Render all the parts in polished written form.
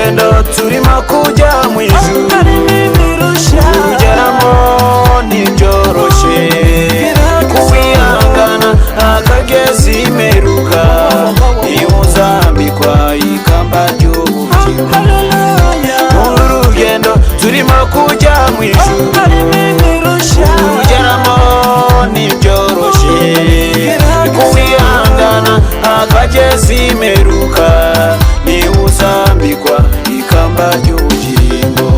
urugendo turimo kujya mu ijuru, kugeramo ntibyoroshye, kuwihangana akageza imperuka, niba uzambikwa ikamba ry'ubugingo. Urugendo turimo kujya mu ijuru, kugeramo ntibyoroshye, kuwihangana akageza imperuka, niba uzambikwa ikamba ry'ubugingo.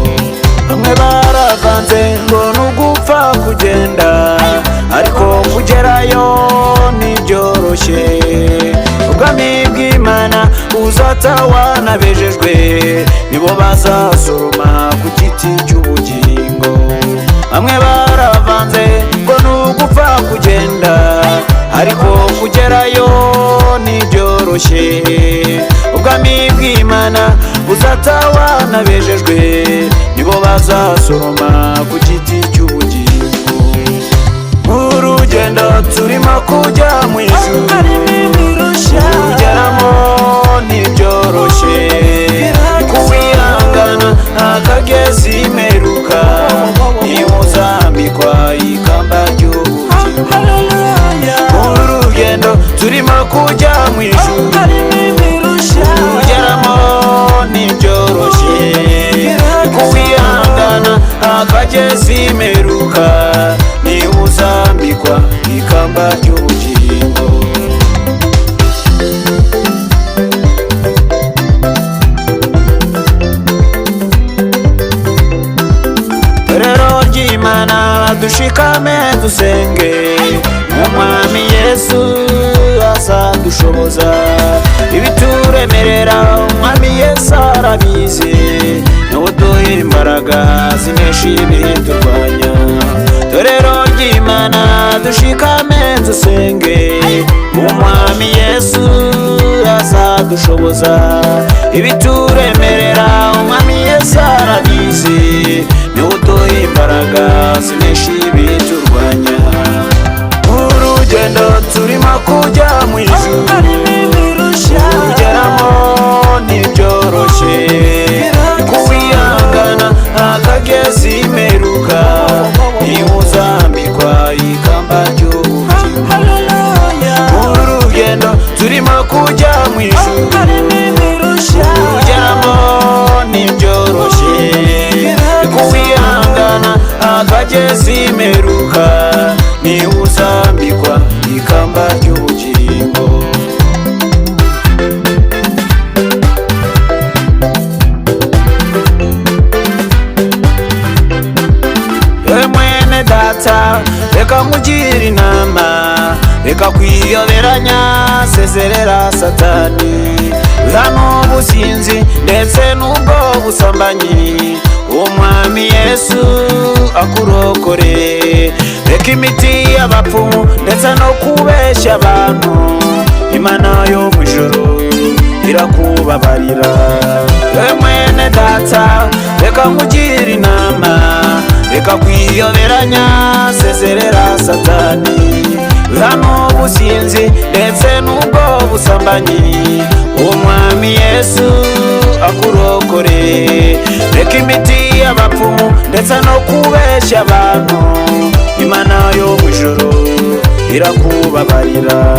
Bamwe baravanze ngo nugupfa kugenda, ariko kugerayo ntibyoroshye. Ubwami bw'Imana uzatawanabejejwe, nibo bazasoroma ku giti cy'ubugingo. Bamwe baravanze ngo nugupfa kugenda, ariko kugerayo ntibyoroshye. Ubwami bw'Imana uzatawanabejejwe, nibo bazasoroma ku giti cy'ubugingo. Urugendo turimo kujya mu ijuru, kugeramo ntibyoroshye, kuwihangana akageza imperuka, niba uzambikwa ikamba ry'ubugingo. Urugendo turimo kujya mu ijuru, kugeramo ntibyoroshye, kuwihangana akageza imperuka, niba uzambikwa ikamba ry'ubugingo. Torero ry'Imana dushikame dusenge, umwami Yesu azadushoboza ibituremerera. Umwami Yesu arabizi, niwe uduha imbaraga zinesha ibiturwanya. Torero ry'Imana dushikame dusenge, umwami Yesu azadushoboza ibituremerera. Umwami Yesu arabizi, niwe uduha imbaraga zinesha ibiturwanya. Urugendo turimo kujya mu ijuru, kugeramo ntibyoroshye, kuwihangana akageza imperuka, niba uzambikwa ikamba ry'ubugingo. Urugendo turimo kujya mu ijuru, kugeramo ntibyoroshye, kuwihangana akageza imperuka, niba uzambikwa ikamba ry'ubugingo. Yewe mwene data, reka nkugire inama, reka kwiyoberanya, sezerera Satani. Hano ubusinzi ndetse n'ubwo busambanyi, umwami Yesu akurokore. Reka imiti y'abapfumu ndetse no kubeshya abantu, Imana yo mu ijuru irakubabarira. Yewe mwene data, reka nkugire inama, reka kwiyoberanya, sezerera Satani. Hano ubusinzi ndetse n'ubwo busambanyi, umwami Yesu akurokore. Reka imiti y'abapfumu ndetse no kubeshya abantu, Imana yo mu ijuru irakubabarira.